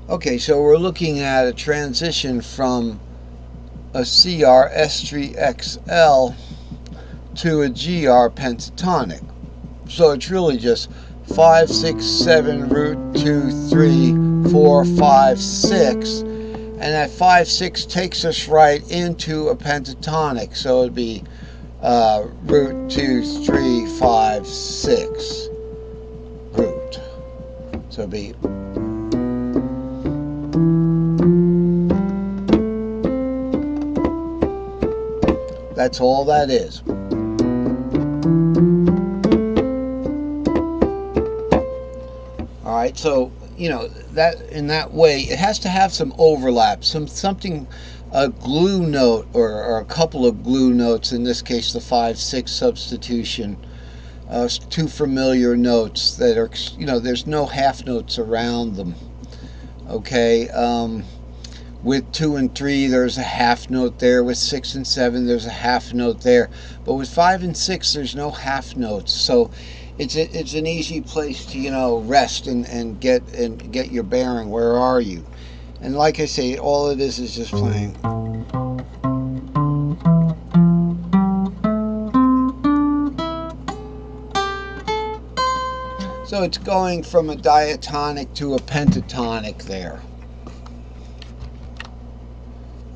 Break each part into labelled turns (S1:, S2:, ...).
S1: Okay, so we're looking at a transition from a CR S3XL to a GR pentatonic. So it's really just 5, 6, 7, root 2, 3, 4, 5, 6. And that 5, 6 takes us right into a pentatonic. So it'd be root 2, 3, 5, 6 root. So it'd be that's all that is. All right, so that in that way it has to have some overlap, something, a glue note or a couple of glue notes. In this case, the 5/6 substitution. Two familiar notes that are, there's no half notes around them. Okay, with 2 and 3, there's a half note there. With 6 and 7, there's a half note there. But with 5 and 6, there's no half notes. So it's an easy place to rest and get your bearing. Where are you? And like I say, all it is just playing. So it's going from a diatonic to a pentatonic there.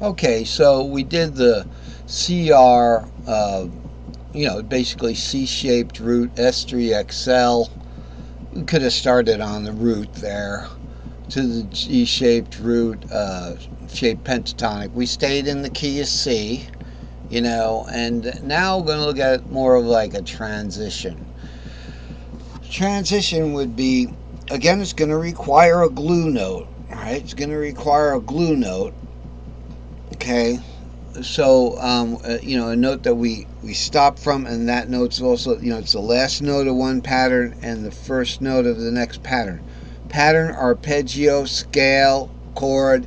S1: Okay, so we did the CR, basically C-shaped root S3XL. We could have started on the root there to the G-shaped root shaped pentatonic. We stayed in the key of C, and now we're going to look at more of like a transition. Transition would be, again, it's going to require a glue note. All right, it's going to require a glue note. Okay, so a note that we stop from, and that note's also, it's the last note of one pattern and the first note of the next pattern. Pattern, arpeggio, scale, chord,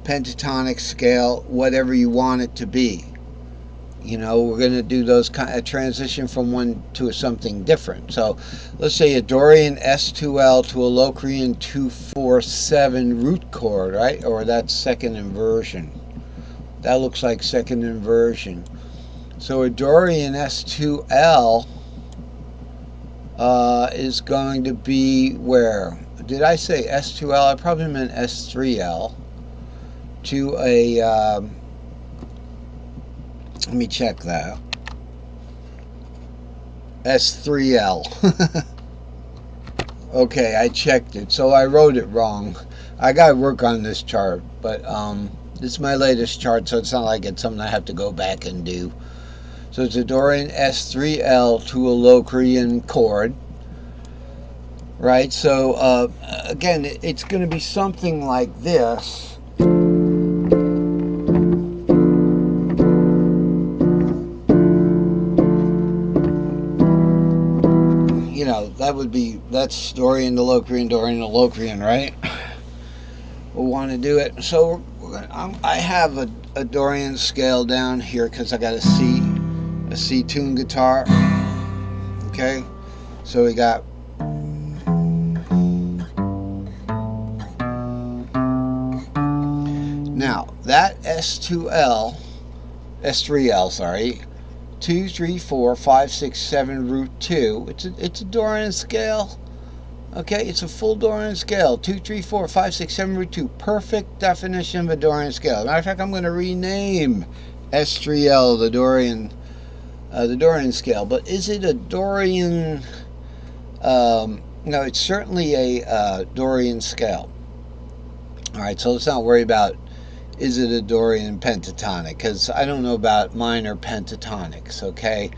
S1: pentatonic scale, whatever you want it to be. We're going to do those kind of transition from one to something different. So let's say a Dorian S2L to a Locrian 2/4/7 root chord, right? Or that's second inversion. That looks like second inversion. So a Dorian S2L is going to be where? Did I say S2L? I probably meant S3L. To a let me check that. S3L. Okay, I checked it, so I wrote it wrong. I gotta work on this chart, but this is my latest chart, so it's not like it's something I have to go back and do. So it's a Dorian S3L to a Locrian chord, right? So again, it's going to be something like this. That's Dorian to Locrian, Dorian to Locrian, right? We'll want to do it. So I have a Dorian scale down here because I got a C tuned guitar. Okay, so we got now that S3L, sorry. 2, 3, 4, 5, 6, 7, root 2. It's a Dorian scale. Okay, it's a full Dorian scale. 2, 3, 4, 5, 6, 7, root 2. Perfect definition of a Dorian scale. As a matter of fact, I'm going to rename S3L the Dorian scale. But is it a Dorian? No, it's certainly a Dorian scale. All right, so let's not worry about, is it a Dorian pentatonic? Because I don't know about minor pentatonics, okay?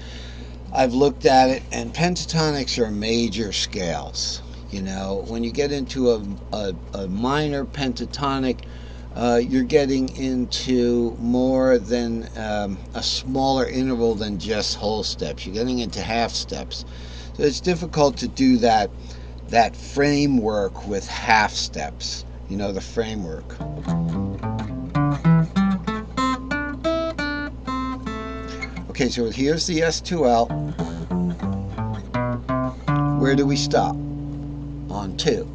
S1: I've looked at it, and pentatonics are major scales. When you get into a minor pentatonic, you're getting into more than a smaller interval than just whole steps. You're getting into half steps. So it's difficult to do that framework with half steps. The framework. Okay, so here's the S2L. Where do we stop? On 2.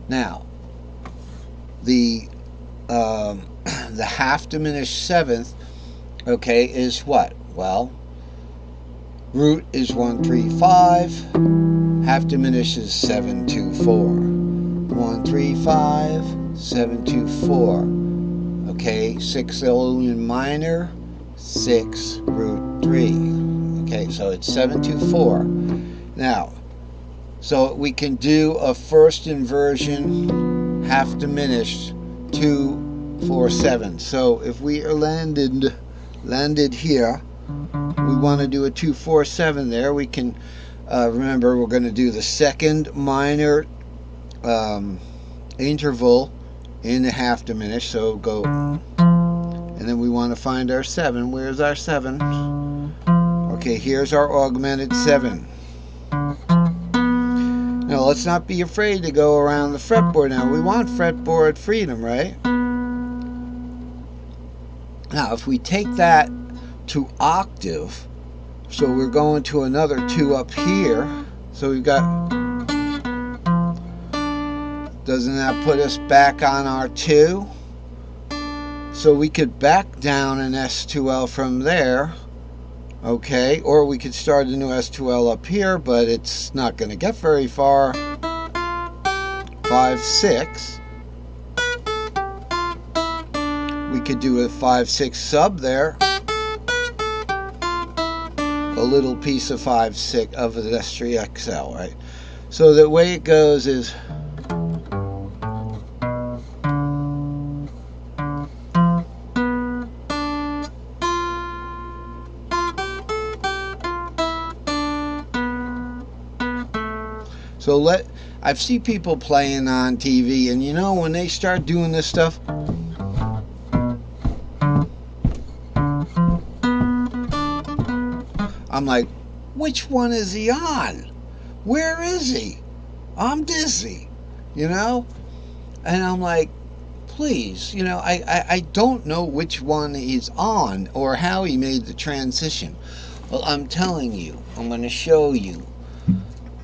S1: Now, the the half diminished seventh, okay, is what? Well, root is 135, half diminished is 724. 135, 724. Okay, 6 Eolian minor, 6 root 3. Okay, so it's 724. Now, so we can do a first inversion half diminished 247. So if we are landed here, we want to do a 247 there. We can remember we're going to do the second minor interval in the half diminished. So go, and then we want to find our 7. Where's our 7? Okay, here's our augmented 7. Now let's not be afraid to go around the fretboard. Now we want fretboard freedom, right? Now if we take that to octave, so we're going to another 2 up here, so we've got, doesn't that put us back on our 2? So we could back down an S2L from there, okay, or we could start a new S2L up here, but it's not going to get very far. 5, 6. We could do a 5, 6 sub there. A little piece of 5, 6 of the S3XL, right? So the way it goes is, so I've seen people playing on TV, and you know, when they start doing this stuff, I'm like, which one is he on? Where is he? I'm dizzy, you know? And I'm like, please, you know, I don't know which one he's on or how he made the transition. Well, I'm telling you, I'm going to show you.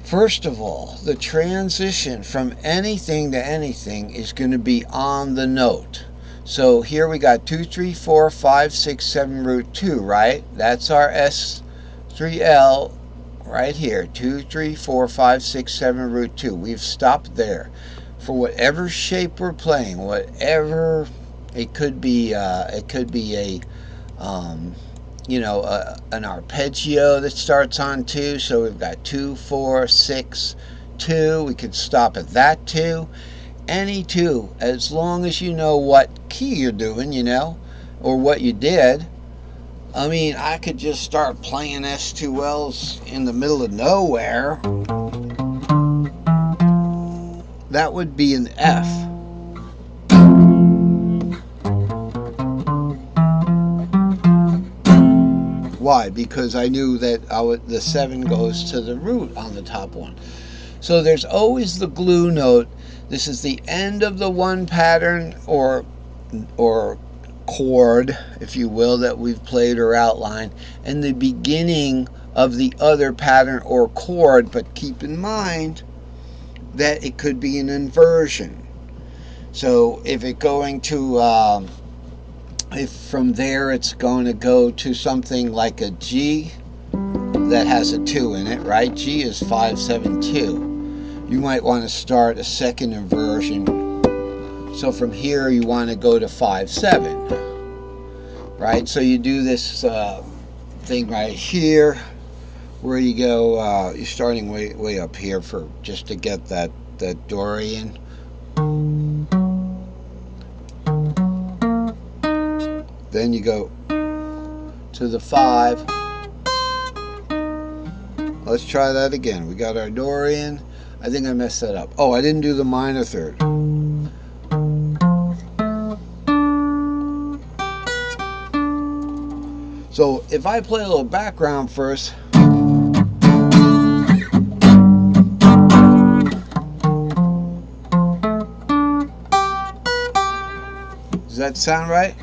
S1: First of all, the transition from anything to anything is going to be on the note. So here we got 2, 3, 4, 5, 6, 7 root 2, right? That's our S3L right here. 2, 3, 4, 5, 6, 7 root 2. We've stopped there. For whatever shape we're playing, whatever it could be a you know, an arpeggio that starts on 2. So we've got 2, 4, 6, 2. We could stop at that 2. Any 2, as long as you know what key you're doing, you know, or what you did. I mean, I could just start playing S2Ls in the middle of nowhere. That would be an F. Why? Because I knew that the 7 goes to the root on the top one. So there's always the glue note. This is the end of the one pattern or chord, if you will, that we've played or outlined, and the beginning of the other pattern or chord. But keep in mind that it could be an inversion. So if it's going to if from there it's going to go to something like a G that has a 2 in it, right? G is 5, 7, 2. You might want to start a second inversion. So from here you want to go to 5, 7, right? So you do this thing right here, where you go. You're starting way up here for just to get that Dorian. Then you go to the 5. Let's try that again. We got our Dorian. I think I messed that up. Oh, I didn't do the minor third. So if I play a little background first. Does that sound right?